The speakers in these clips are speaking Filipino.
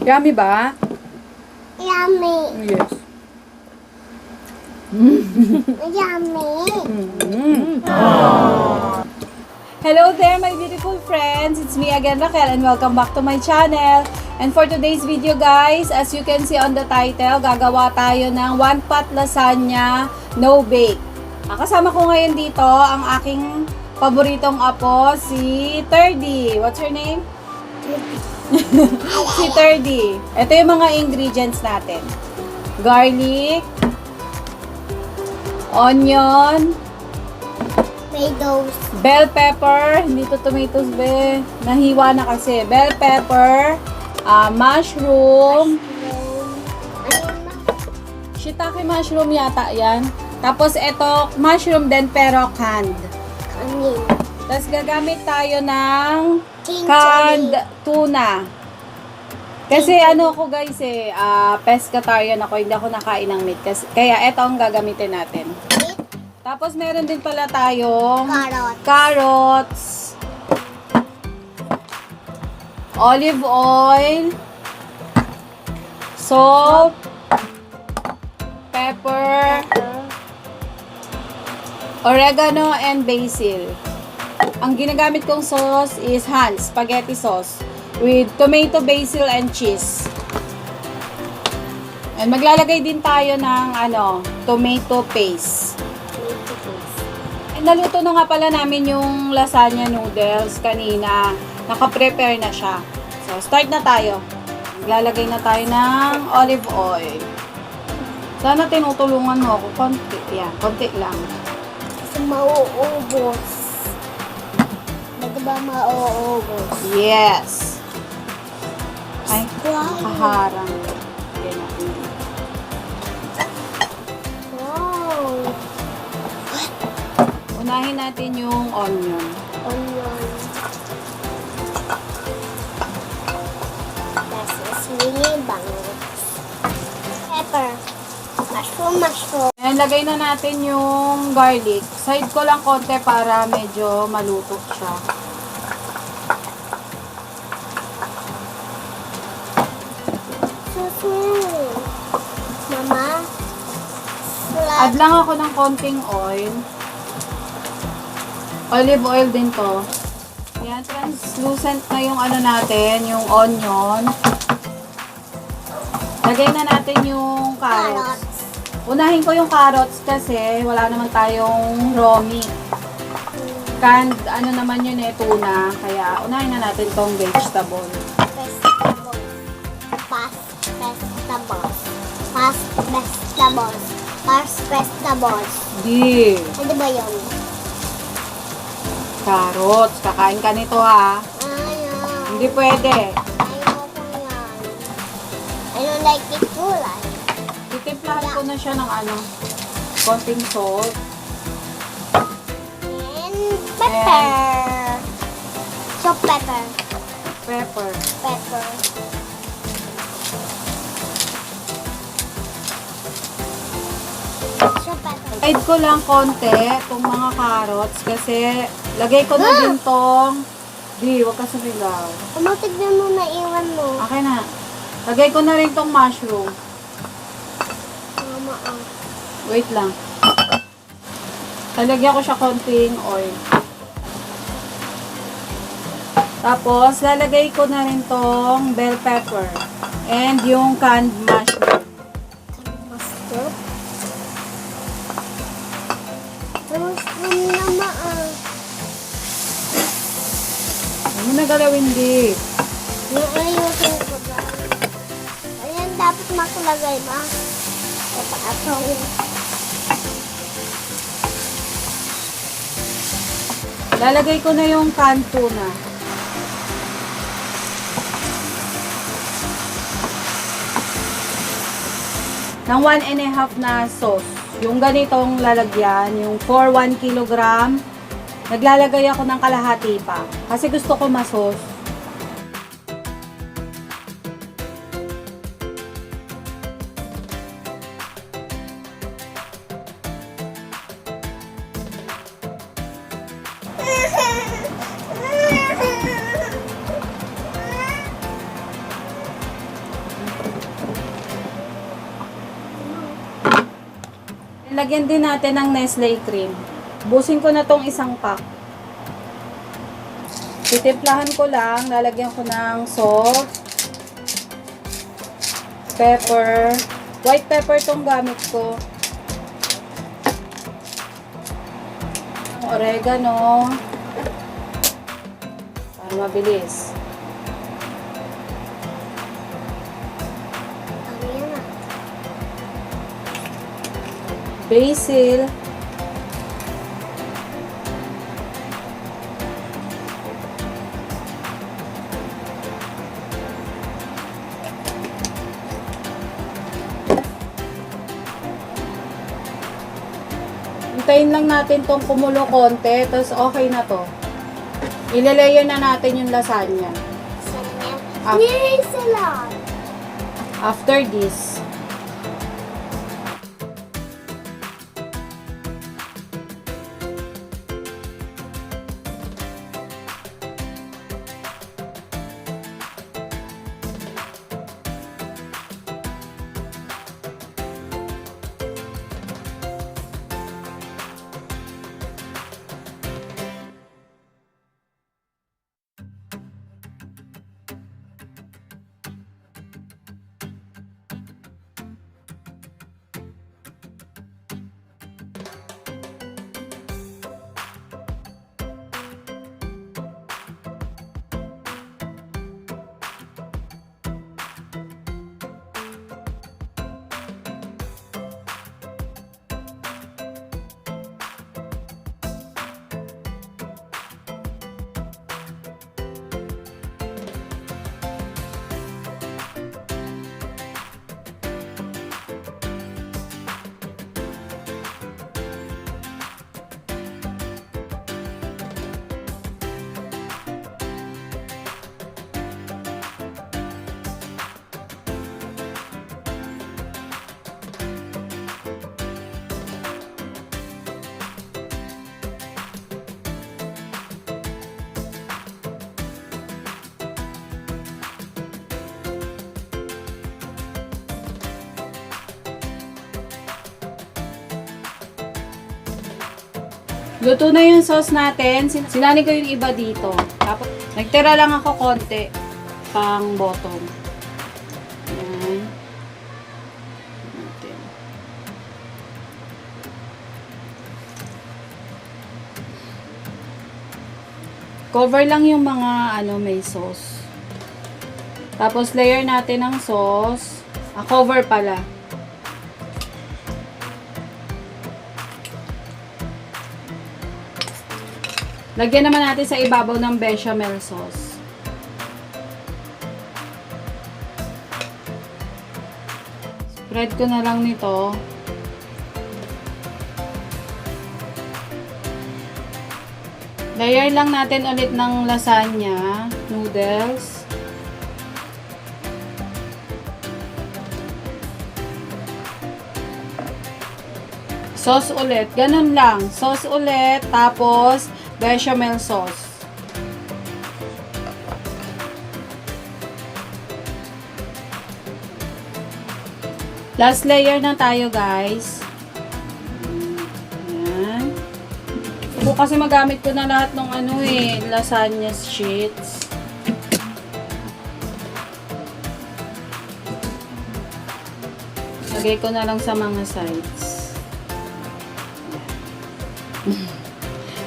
Yummy ba? Yummy. Yes. Yummy. Hello there, my beautiful friends. It's me again, Raquel, and welcome back to my channel. And for today's video, guys, as you can see on the title, gagawa tayo ng one-pot lasagna, no bake. Kasama ko ngayon dito ang aking paboritong apo, si Terdy. What's your name? Si Terdy. Ito yung mga ingredients natin. Garlic, onion, Tomatoes. bell pepper, hindi to tomatoes be, nahiwa na kasi. Bell pepper, mushroom, shiitake mushroom yata yan. Tapos ito, mushroom din pero canned. Kanin. Tapos gagamit tayo ng Chinchori. canned tuna. Kasi ano ko guys pescatarian ako, hindi ako nakain ng meat. Kaya ito ang gagamitin natin. Tapos meron din pala tayong carrots, olive oil, salt, pepper, oregano, and basil. Ang ginagamit kong sauce is Hans spaghetti sauce with tomato, basil, and cheese. And maglalagay din tayo ng tomato paste. And naluto na nga pala namin yung lasagna noodles kanina. Naka-prepare na siya. So, start na tayo. Maglalagay na tayo ng olive oil. Sana tinutulungan mo ako. Konti. Yan, konti lang. Kasi mauubos. Hindi ba mauubos? Yes. Ay, Wow. kaharang. Yan natin. Wow. Unahin natin yung onion. Onion. This is really bangos. Pepper. Mushroom. And lagay na natin yung garlic. Side ko lang konti para medyo maluto siya. Mama. Add lang ako ng konting oil. Olive oil din to. Yan, translucent na yung natin, yung onion. Lagay na natin yung carrots. Unahin ko yung carrots kasi wala naman tayong raw meat. Canned, naman yun tuna. Kaya unahin na natin tong vegetable. Vegetables. Di. Ano ba yun? Carrots. Kakain ka nito ha. Ayaw. Hindi pwede. Ayaw ko yan. I don't like it gulay. Titimplahan ko na siya ng konting salt. And pepper. So pepper. Pepper. Pepper. So pepper. Add ko lang konti itong mga carrots kasi lagay ko na din tong huwag ka sumigaw. Tignan mo na iwan mo. Okay na. Lagay ko na rin tong mushroom. Mama, Wait lang. Talagyan ko siya konting oil. Tapos, lalagay ko na rin tong bell pepper and yung canned mushroom. Mustard. Mushroom na Ano na galawin di? Ayusin ko ba? Ayan, dapat makulagay ba? Atong. Lalagay ko na yung canned tuna. Ng 1.5 na sauce. Yung ganitong lalagyan, yung for 1 kilogram, naglalagay ako ng kalahati pa. Kasi gusto ko masos. lagyan din natin ng Nestle cream. Busin ko na tong isang pack. Titimplahan ko lang, lalagyan ko ng salt, pepper, white pepper tong gamit ko, oregano, para mabilis. Basil, hintayin lang natin tong kumulo konti, tapos okay na to. Ilalayer na natin yung lasagna. Yay, salad! After this, luto na yung sauce natin. Sinani ko yung iba dito. Tapos, nagtira lang ako konti pang bottom. Ayan. Cover lang yung mga may sauce. Tapos, layer natin ng sauce. Cover pala. Lagyan naman natin sa ibabaw ng bechamel sauce. Spread ko na lang nito. Layer lang natin ulit ng lasagna, noodles. Sauce ulit. Ganun lang. Sauce ulit. Tapos, bechamel sauce. Last layer na tayo, guys. Ayan. Ito kasi magamit ko na lahat ng lasagna sheets. Lagay ko na lang sa mga sides.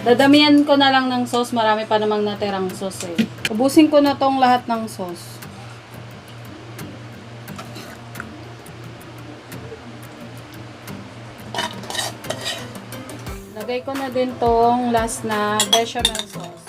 Dadamihan ko na lang ng sauce. Marami pa namang natirang sauce eh. Ubusin ko na tong lahat ng sauce. Lagay ko na din tong last na bechamel sauce.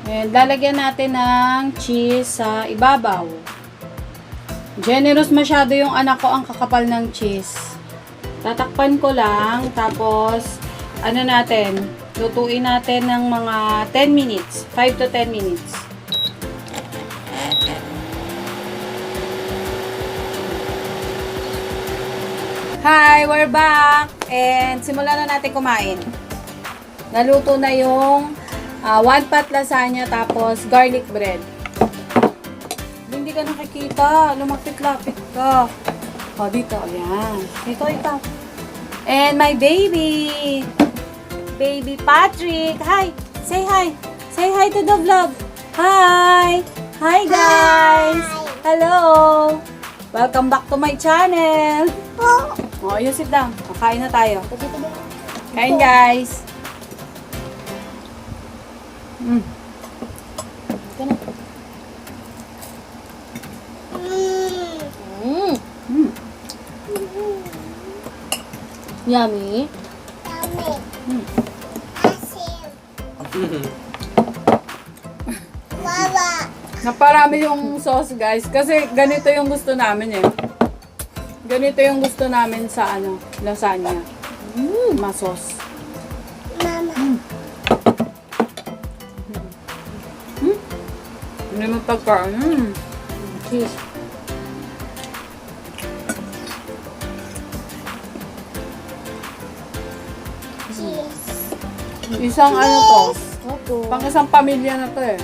And lalagyan natin ng cheese sa ibabaw. Generous masyado yung anak ko, ang kakapal ng cheese. Tatakpan ko lang, tapos, lutuin natin ng mga 10 minutes. 5 to 10 minutes. Hi! We're back! And simulan na natin kumain. Naluto na yung 1 pot lasagna, tapos garlic bread. ka nakikita. Lumapit-lapit ka. O, dito. Ayan. Dito ikaw. And my baby. Baby Patrick. Hi. Say hi. Say hi to the vlog. Hi. Hi, guys. Hello. Welcome back to my channel. O, you sit down. O, kain na tayo. Kain, guys. Yummy. Mama. Naparami yung sauce, guys. Kasi ganito yung gusto namin eh. Ganito yung gusto namin sa lasagna. Masos. Mama. Hindi mo pagkain. Cheese. Cheese. Isang to. Opo. Pang isang pamilya na to eh.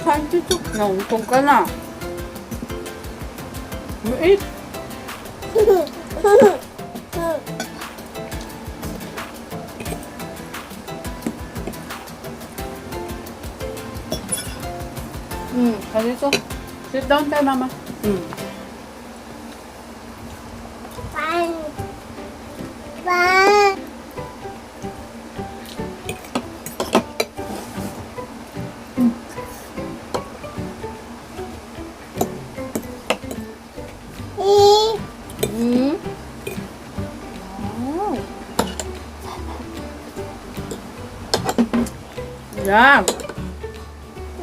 Kain dito. Nautong ka na. Wait. Dito. Sit down kay mama. Pan. Pan. Yum.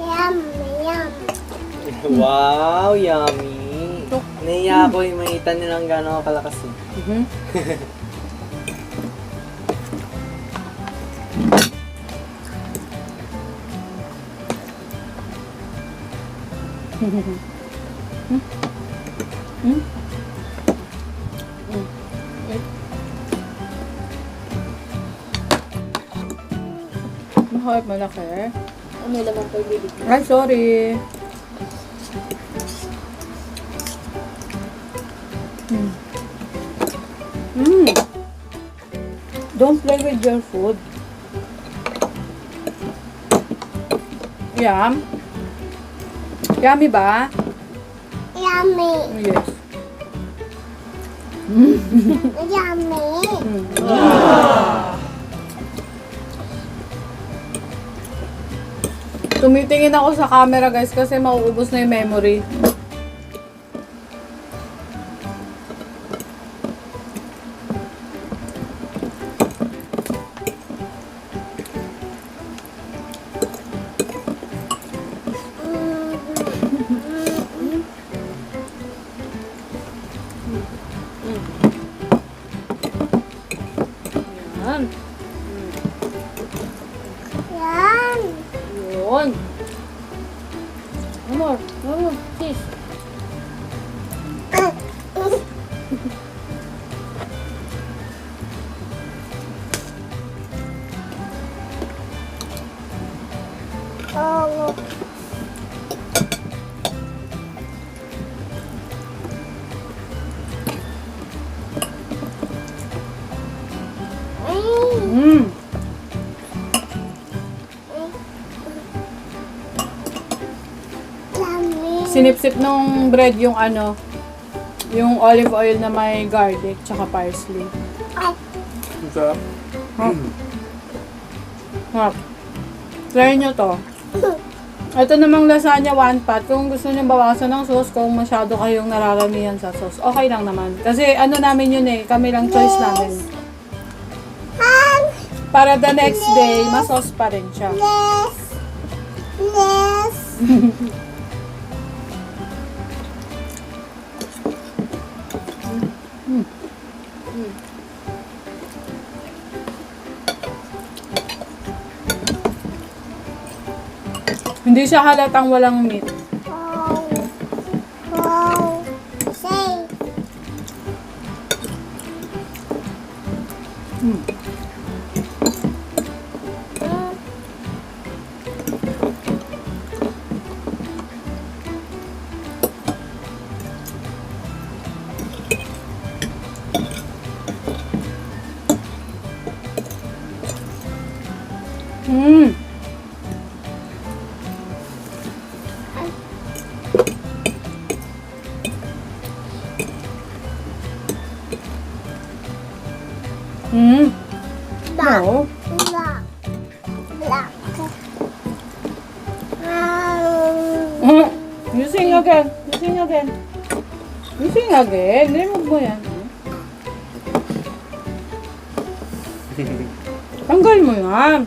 Yum, yum. Wow, yummy. Naiya ako yung makita nilang gano'ng kalakas eh. Mahal malaki. May laman po yung bibig. Ay, sorry. Don't play with your food. Yum. Yummy ba? Yummy. Yes. Yummy. Tumitingin ako sa camera, guys, kasi mauubos na yung memory. Yan. Yan. Yun. One more. One more. Cheese. Oh. Yummy. Sinipsip nung bread yung yung olive oil na may garlic tsaka parsley. Sarap. Hap. Try nyo to. Ito namang lasagna one pot. Kung gusto nyo bawasan ng sauce, kung masyado kayong nararamihan sa sauce, okay lang naman. Kasi namin yun eh, kami lang choice namin. Para the next day, ma-sauce pa rin siya. Yes. Yes. Hindi siya halatang walang meat. Oh. No. Black. Black. You sing again. You sing again. You sing again. Remove mo yan. Tanggal mo yan.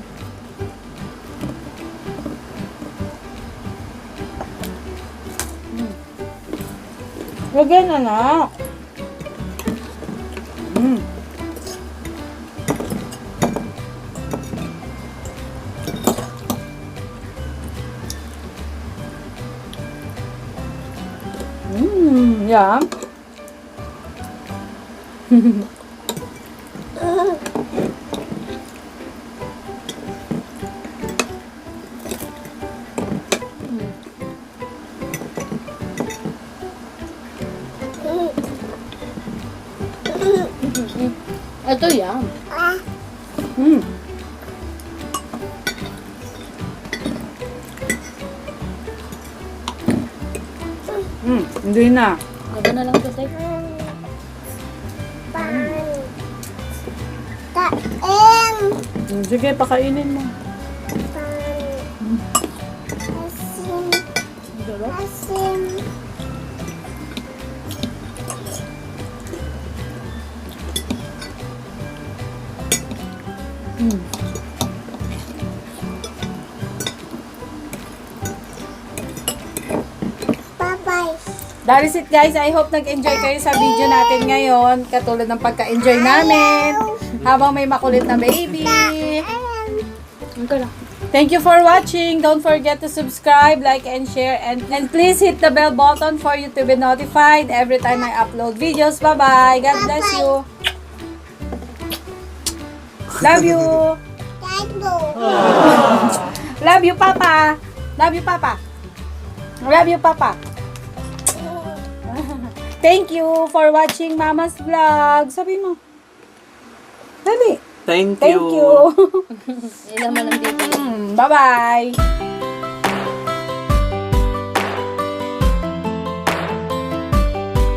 Again, anak. Yeah. Ito yan. Hindi na. Aba na lang ito, Tay. Kain. Sige, pakainin mo. Asim. Asim. Bye-bye. That is it, guys. I hope nag-enjoy kayo sa video natin ngayon. Katulad ng pagka-enjoy namin. Habang may makulit na baby. Okay lang. Thank you for watching. Don't forget to subscribe, like, and share. And please hit the bell button for you to be notified every time I upload videos. Bye-bye. God bless you. Love you. Thank you. Love you, Papa. Love you, Papa. Love you, Papa. Thank you for watching Mama's vlog. Sabi mo. Dali. Thank Thank you. Ilang man ang dito. Bye-bye.